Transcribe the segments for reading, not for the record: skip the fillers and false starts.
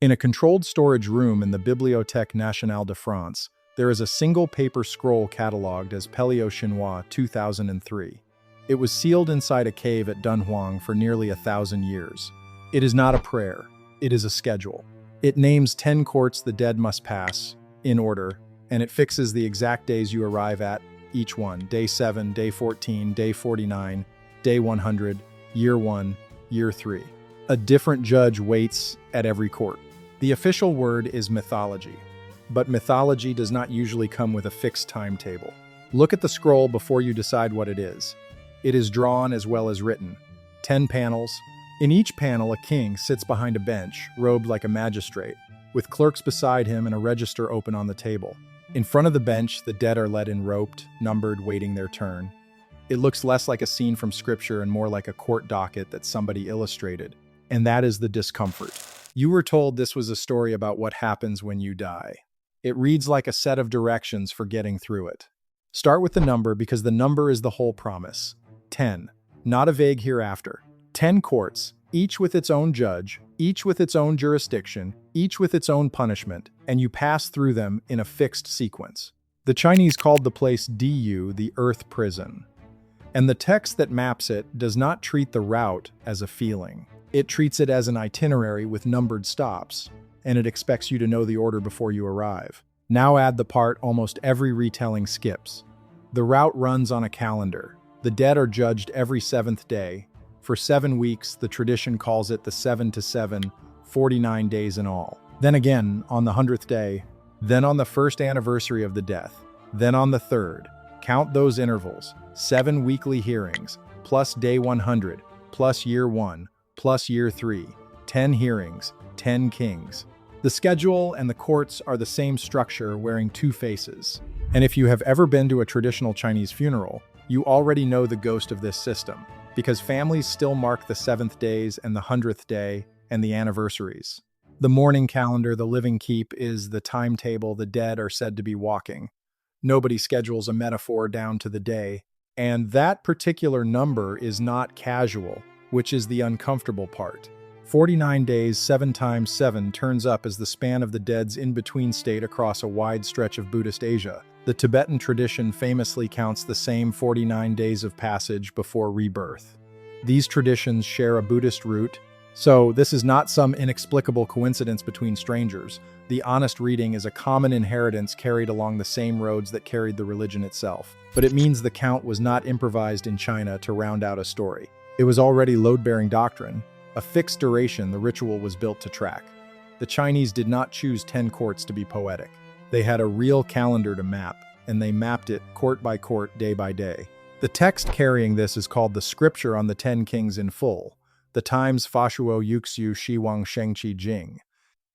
In a controlled storage room in the Bibliothèque nationale de France, there is a single paper scroll catalogued as Pelliot chinois 2003. It was sealed inside a cave at Dunhuang for nearly 1,000 years. It is not a prayer, it is a schedule. It names 10 courts the dead must pass, in order, and it fixes the exact days you arrive at each one: day 7, day 14, day 49, day 100, year 1, year 3. A different judge waits at every court. The official word is mythology, but mythology does not usually come with a fixed timetable. Look at the scroll before you decide what it is. It is drawn as well as written. 10 panels. In each panel, a king sits behind a bench, robed like a magistrate, with clerks beside him and a register open on the table. In front of the bench, the dead are led in roped, numbered, waiting their turn. It looks less like a scene from scripture and more like a court docket that somebody illustrated. And that is the discomfort. You were told this was a story about what happens when you die. It reads like a set of directions for getting through it. Start with the number because the number is the whole promise. 10. Not a vague hereafter. 10 courts, each with its own judge, each with its own jurisdiction, each with its own punishment, and you pass through them in a fixed sequence. The Chinese called the place Diyu, the earth prison. And the text that maps it does not treat the route as a feeling. It treats it as an itinerary with numbered stops, and it expects you to know the order before you arrive. Now add the part almost every retelling skips. The route runs on a calendar. The dead are judged every 7th day. For 7 weeks, the tradition calls it the 7 to 7, 49 days in all. Then again, on the 100th day, then on the 1st anniversary of the death, then on the 3rd. Count those intervals: 7 weekly hearings, plus day 100, plus year 1, plus year 3, 10 hearings, 10 kings. The schedule and the courts are the same structure wearing 2 faces. And if you have ever been to a traditional Chinese funeral, you already know the ghost of this system, because families still mark the 7th days and the 100th day and the anniversaries. The mourning calendar, the living keep, is the timetable the dead are said to be walking. Nobody schedules a metaphor down to the day, and that particular number is not casual, which is the uncomfortable part. 49 days, 7 times 7 turns up as the span of the dead's in-between state across a wide stretch of Buddhist Asia. The Tibetan tradition famously counts the same 49 days of passage before rebirth. These traditions share a Buddhist root, so this is not some inexplicable coincidence between strangers. The honest reading is a common inheritance carried along the same roads that carried the religion itself. But it means the count was not improvised in China to round out a story. It was already load-bearing doctrine. A fixed duration the ritual was built to track. The Chinese did not choose 10 courts to be poetic. They had a real calendar to map, and they mapped it court by court, day by day. The text carrying this is called the Scripture on the 10 Kings in full, the Times Fashuo Yuxiu Shiwang Shengqi Jing.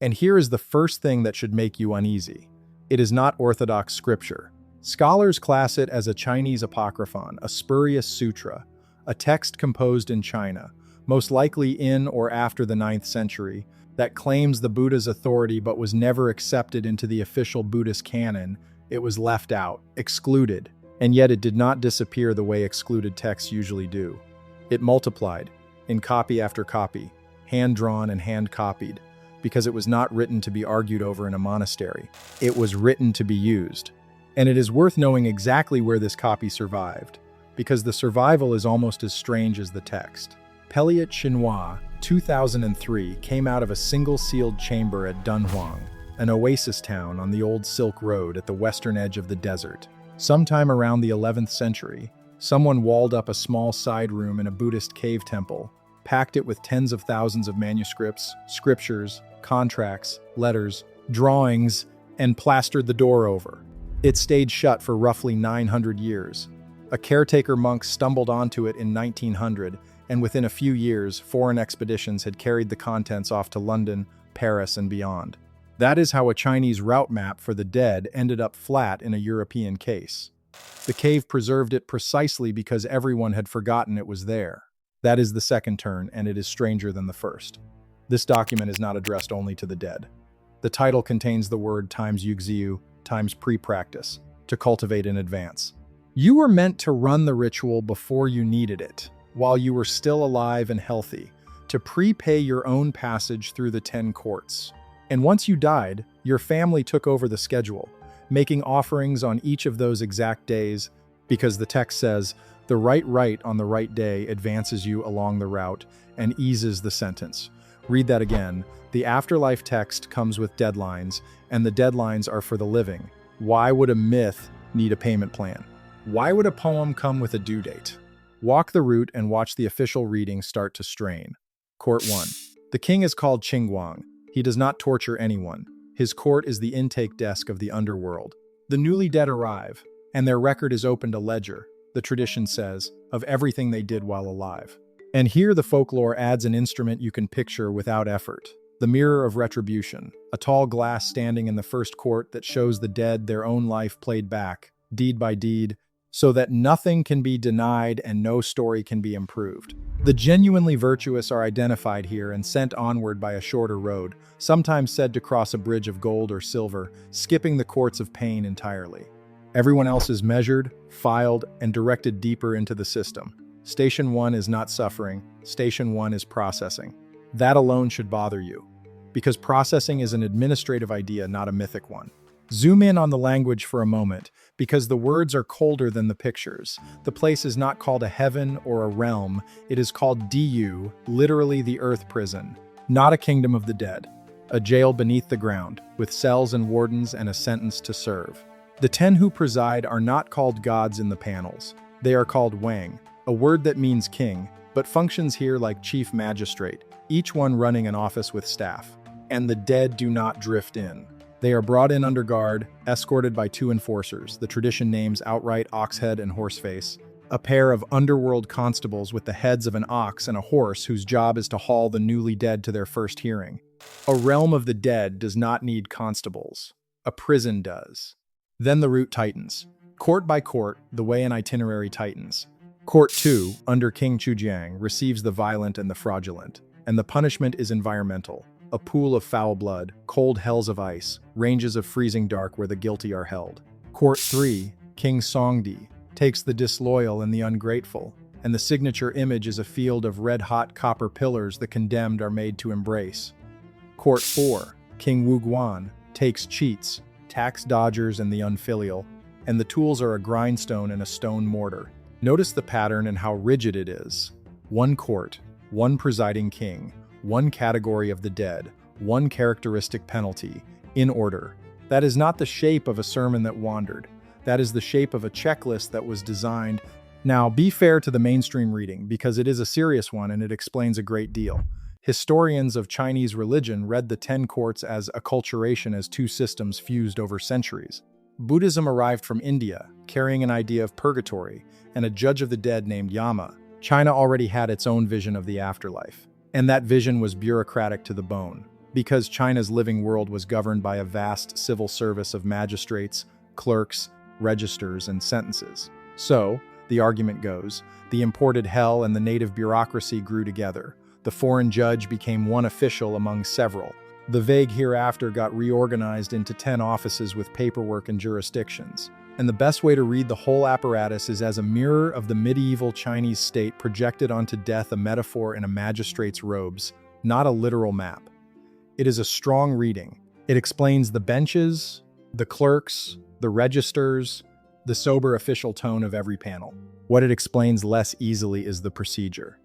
And here is the first thing that should make you uneasy. It is not orthodox scripture. Scholars class it as a Chinese apocryphon, a spurious sutra, a text composed in China, most likely in or after the 9th century, that claims the Buddha's authority but was never accepted into the official Buddhist canon. It was left out, excluded, and yet it did not disappear the way excluded texts usually do. It multiplied, in copy after copy, hand-drawn and hand-copied, because it was not written to be argued over in a monastery. It was written to be used. And it is worth knowing exactly where this copy survived, because the survival is almost as strange as the text. Pelliot chinois 2003 came out of a single sealed chamber at Dunhuang, an oasis town on the old Silk Road at the western edge of the desert. Sometime around the 11th century, someone walled up a small side room in a Buddhist cave temple, packed it with tens of thousands of manuscripts, scriptures, contracts, letters, drawings, and plastered the door over. It stayed shut for roughly 900 years. A caretaker monk stumbled onto it in 1900, and within a few years, foreign expeditions had carried the contents off to London, Paris, and beyond. That is how a Chinese route map for the dead ended up flat in a European case. The cave preserved it precisely because everyone had forgotten it was there. That is the second turn, and it is stranger than the first. This document is not addressed only to the dead. The title contains the word times yuxiu, times pre-practice, to cultivate in advance. You were meant to run the ritual before you needed it, while you were still alive and healthy, to prepay your own passage through the 10 courts. And once you died, your family took over the schedule, making offerings on each of those exact days, because the text says, the right rite on the right day advances you along the route and eases the sentence. Read that again. The afterlife text comes with deadlines, and the deadlines are for the living. Why would a myth need a payment plan? Why would a poem come with a due date? Walk the route and watch the official reading start to strain. Court 1. The king is called Dunhuang. He does not torture anyone. His court is the intake desk of the underworld. The newly dead arrive, and their record is opened a ledger, the tradition says, of everything they did while alive. And here the folklore adds an instrument you can picture without effort. The Mirror of Retribution, a tall glass standing in the first court that shows the dead their own life played back, deed by deed, so that nothing can be denied and no story can be improved. The genuinely virtuous are identified here and sent onward by a shorter road, sometimes said to cross a bridge of gold or silver, skipping the courts of pain entirely. Everyone else is measured, filed, and directed deeper into the system. Station 1 is not suffering, Station 1 is processing. That alone should bother you, because processing is an administrative idea, not a mythic one. Zoom in on the language for a moment, because the words are colder than the pictures. The place is not called a heaven or a realm, it is called Diyu, literally the earth prison, not a kingdom of the dead. A jail beneath the ground, with cells and wardens and a sentence to serve. The 10 who preside are not called gods in the panels. They are called Wang, a word that means king, but functions here like chief magistrate, each one running an office with staff. And the dead do not drift in. They are brought in under guard, escorted by 2 enforcers, the tradition names outright Oxhead and Horseface, a pair of underworld constables with the heads of an ox and a horse whose job is to haul the newly dead to their first hearing. A realm of the dead does not need constables. A prison does. Then the route tightens. Court by court, the way and itinerary tightens. Court 2, under King Chujiang, receives the violent and the fraudulent, and the punishment is environmental. A pool of foul blood, cold hells of ice, ranges of freezing dark where the guilty are held. Court 3, King Songdi, takes the disloyal and the ungrateful, and the signature image is a field of red-hot copper pillars the condemned are made to embrace. Court 4, King Wuguan, takes cheats, tax dodgers and the unfilial, and the tools are a grindstone and a stone mortar. Notice the pattern and how rigid it is. One court, one presiding king, one category of the dead, one characteristic penalty, in order. That is not the shape of a sermon that wandered. That is the shape of a checklist that was designed. Now, be fair to the mainstream reading, because it is a serious one and it explains a great deal. Historians of Chinese religion read the 10 courts as acculturation, as 2 systems fused over centuries. Buddhism arrived from India, carrying an idea of purgatory, and a judge of the dead named Yama. China already had its own vision of the afterlife. And that vision was bureaucratic to the bone, because China's living world was governed by a vast civil service of magistrates, clerks, registers, and sentences. So, the argument goes, the imported hell and the native bureaucracy grew together. The foreign judge became one official among several. The vague hereafter got reorganized into 10 offices with paperwork and jurisdictions. And the best way to read the whole apparatus is as a mirror of the medieval Chinese state projected onto death, a metaphor in a magistrate's robes, not a literal map. It is a strong reading. It explains the benches, the clerks, the registers, the sober official tone of every panel. What it explains less easily is the procedure.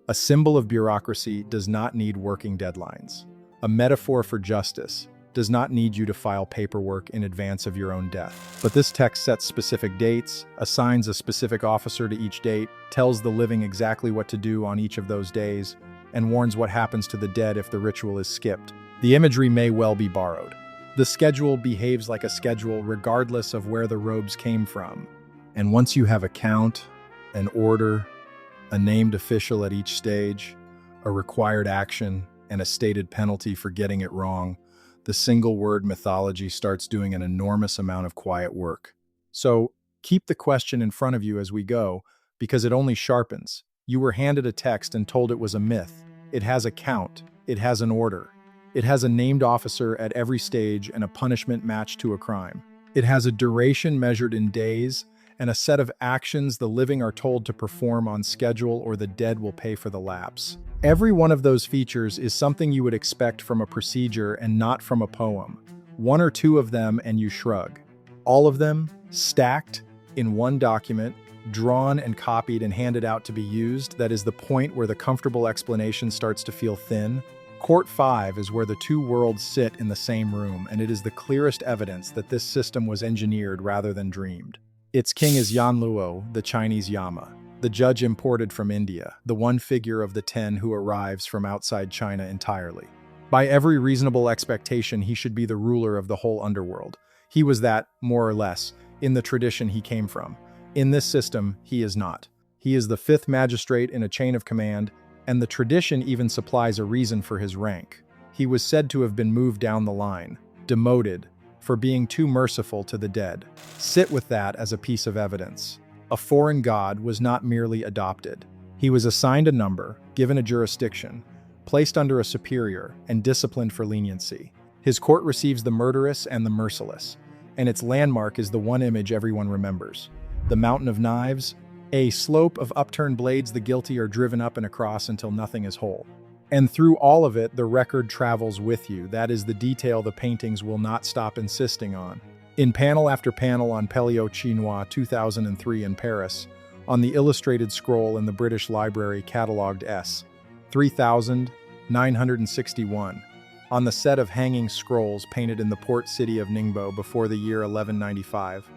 A symbol of bureaucracy does not need working deadlines. A metaphor for justice does not need you to file paperwork in advance of your own death. But this text sets specific dates, assigns a specific officer to each date, tells the living exactly what to do on each of those days, and warns what happens to the dead if the ritual is skipped. The imagery may well be borrowed. The schedule behaves like a schedule regardless of where the robes came from. And once you have a count, an order, a named official at each stage, a required action, and a stated penalty for getting it wrong, the single word mythology starts doing an enormous amount of quiet work. So keep the question in front of you as we go, because it only sharpens. You were handed a text and told it was a myth. It has a count. It has an order. It has a named officer at every stage and a punishment matched to a crime. It has a duration measured in days and a set of actions the living are told to perform on schedule or the dead will pay for the lapse. Every one of those features is something you would expect from a procedure and not from a poem. One or two of them and you shrug. All of them, stacked in one document, drawn and copied and handed out to be used, that is the point where the comfortable explanation starts to feel thin. Court 5 is where the two worlds sit in the same room, and it is the clearest evidence that this system was engineered rather than dreamed. Its king is Yan Luo, the Chinese Yama, the judge imported from India, the one figure of the 10 who arrives from outside China entirely. By every reasonable expectation, he should be the ruler of the whole underworld. He was that, more or less, in the tradition he came from. In this system, he is not. He is the fifth magistrate in a chain of command, and the tradition even supplies a reason for his rank. He was said to have been moved down the line, demoted, for being too merciful to the dead. Sit with that as a piece of evidence. A foreign god was not merely adopted. He was assigned a number, given a jurisdiction, placed under a superior, and disciplined for leniency. His court receives the murderous and the merciless, and its landmark is the one image everyone remembers. The Mountain of Knives, a slope of upturned blades the guilty are driven up and across until nothing is whole. And through all of it, the record travels with you. That is the detail the paintings will not stop insisting on. In panel after panel on Pelliot Chinois 2003 in Paris, on the illustrated scroll in the British Library catalogued S. 3961, on the set of hanging scrolls painted in the port city of Ningbo before the year 1195,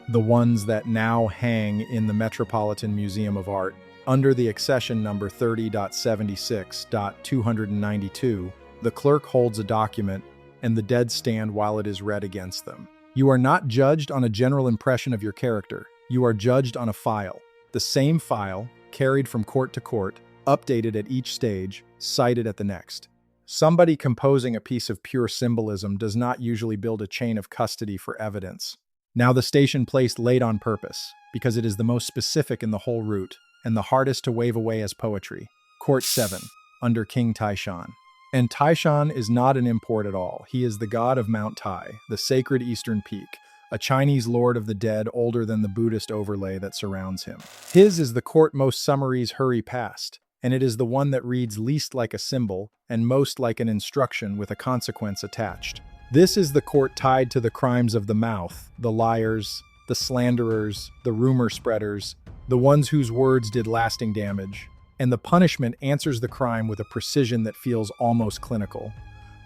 the ones that now hang in the Metropolitan Museum of Art, under the accession number 30.76.292, the clerk holds a document and the dead stand while it is read against them. You are not judged on a general impression of your character. You are judged on a file. The same file, carried from court to court, updated at each stage, cited at the next. Somebody composing a piece of pure symbolism does not usually build a chain of custody for evidence. Now the station placed late on purpose, because it is the most specific in the whole route, and the hardest to wave away as poetry. Court 7, under King Taishan. And Taishan is not an import at all. He is the god of Mount Tai, the sacred eastern peak, a Chinese lord of the dead older than the Buddhist overlay that surrounds him. His is the court most summaries hurry past, and it is the one that reads least like a symbol and most like an instruction with a consequence attached. This is the court tied to the crimes of the mouth, the liars, the slanderers, the rumor spreaders, the ones whose words did lasting damage, and the punishment answers the crime with a precision that feels almost clinical.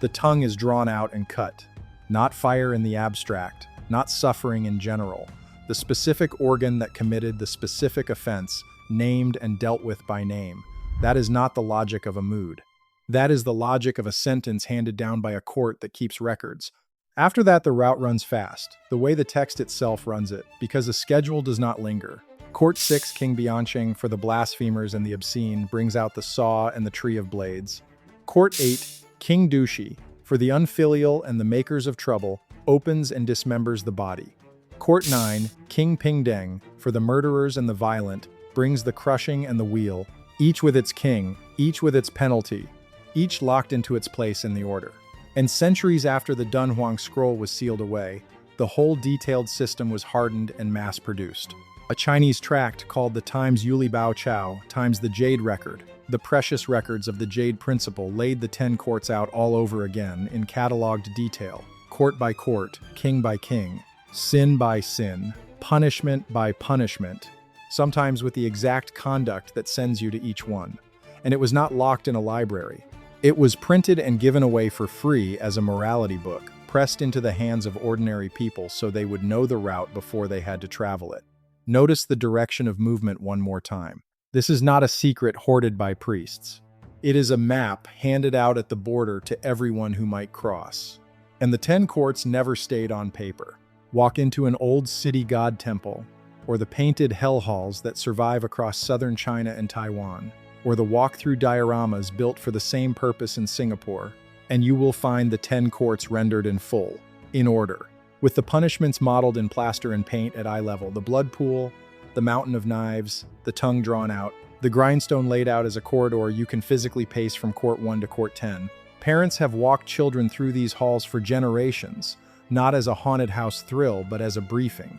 The tongue is drawn out and cut, not fire in the abstract, not suffering in general, the specific organ that committed the specific offense, named and dealt with by name. That is not the logic of a mood. That is the logic of a sentence handed down by a court that keeps records. After that, the route runs fast, the way the text itself runs it, because the schedule does not linger. Court 6, King Biancheng, for the blasphemers and the obscene, brings out the saw and the tree of blades. Court 8, King Dushi, for the unfilial and the makers of trouble, opens and dismembers the body. Court 9, King Pingdeng, for the murderers and the violent, brings the crushing and the wheel, each with its king, each with its penalty, each locked into its place in the order. And centuries after the Dunhuang scroll was sealed away, the whole detailed system was hardened and mass-produced. A Chinese tract called the Times Yuli Bao Chao, times the Jade Record, the precious records of the Jade Principle, laid the 10 courts out all over again in catalogued detail, court by court, king by king, sin by sin, punishment by punishment, sometimes with the exact conduct that sends you to each one. And it was not locked in a library. It was printed and given away for free as a morality book, pressed into the hands of ordinary people so they would know the route before they had to travel it. Notice the direction of movement one more time. This is not a secret hoarded by priests. It is a map handed out at the border to everyone who might cross. And the 10 courts never stayed on paper. Walk into an old city god temple, or the painted hell halls that survive across southern China and Taiwan, or the walk-through dioramas built for the same purpose in Singapore, and you will find the 10 courts rendered in full, in order, with the punishments modeled in plaster and paint at eye level, the blood pool, the mountain of knives, the tongue drawn out, the grindstone laid out as a corridor you can physically pace from court 1 to court 10. Parents have walked children through these halls for generations, not as a haunted house thrill, but as a briefing.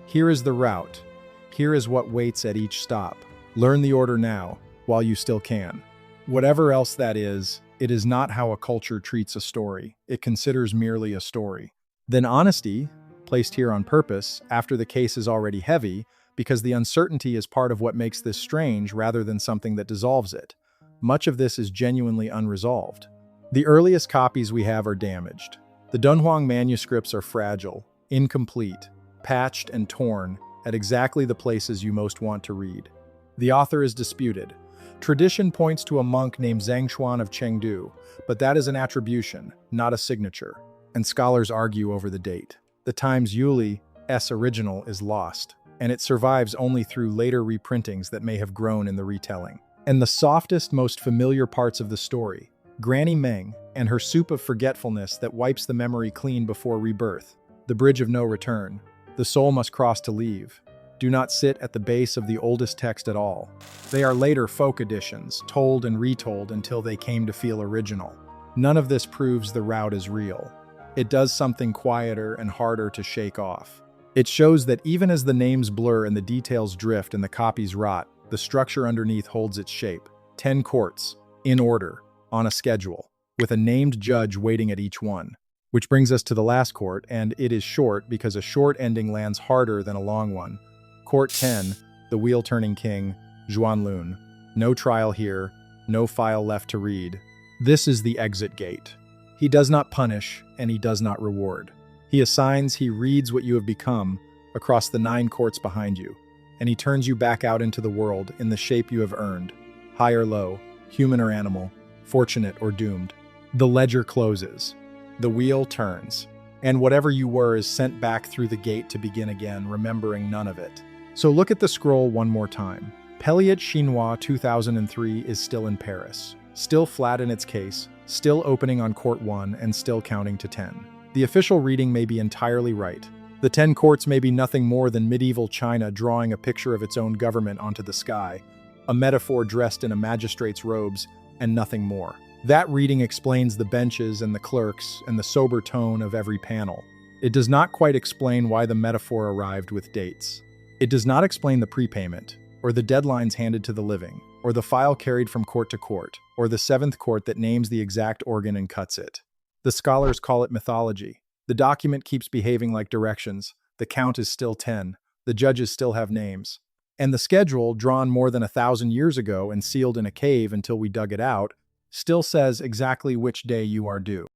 Here is the route, Here is what waits at each stop. Learn the order now, while you still can. Whatever else that is, it is not how a culture treats a story. It considers merely a story. Then honesty, placed here on purpose, after the case is already heavy, because the uncertainty is part of what makes this strange rather than something that dissolves it. Much of this is genuinely unresolved. The earliest copies we have are damaged. The Dunhuang manuscripts are fragile, incomplete, patched and torn at exactly the places you most want to read. The author is disputed. Tradition points to a monk named Zhang of Chengdu, but that is an attribution, not a signature, and scholars argue over the date. The Times Yuli's original is lost, and it survives only through later reprintings that may have grown in the retelling. And the softest, most familiar parts of the story, Granny Meng and her soup of forgetfulness that wipes the memory clean before rebirth, the bridge of no return, the soul must cross to leave, do not sit at the base of the oldest text at all. They are later folk editions, told and retold until they came to feel original. None of this proves the route is real. It does something quieter and harder to shake off. It shows that even as the names blur and the details drift and the copies rot, the structure underneath holds its shape. 10 courts, in order, on a schedule, with a named judge waiting at each one. Which brings us to the last court, and it is short because a short ending lands harder than a long one. Court 10, the wheel-turning king, Zhuanlun. No trial here, no file left to read. This is the exit gate. He does not punish, and he does not reward. He assigns, he reads what you have become across the 9 courts behind you, and he turns you back out into the world in the shape you have earned, high or low, human or animal, fortunate or doomed. The ledger closes. The wheel turns, and whatever you were is sent back through the gate to begin again, remembering none of it. So look at the scroll one more time. Pelliot Chinois 2003 is still in Paris, still flat in its case, still opening on court 1 and still counting to 10. The official reading may be entirely right. The 10 courts may be nothing more than medieval China drawing a picture of its own government onto the sky, a metaphor dressed in a magistrate's robes, and nothing more. That reading explains the benches and the clerks and the sober tone of every panel. It does not quite explain why the metaphor arrived with dates. It does not explain the prepayment, or the deadlines handed to the living, or the file carried from court to court, or the 7th court that names the exact organ and cuts it. The scholars call it mythology. The document keeps behaving like directions. The count is still 10. The judges still have names. And the schedule, drawn more than 1,000 years ago and sealed in a cave until we dug it out, still says exactly which day you are due.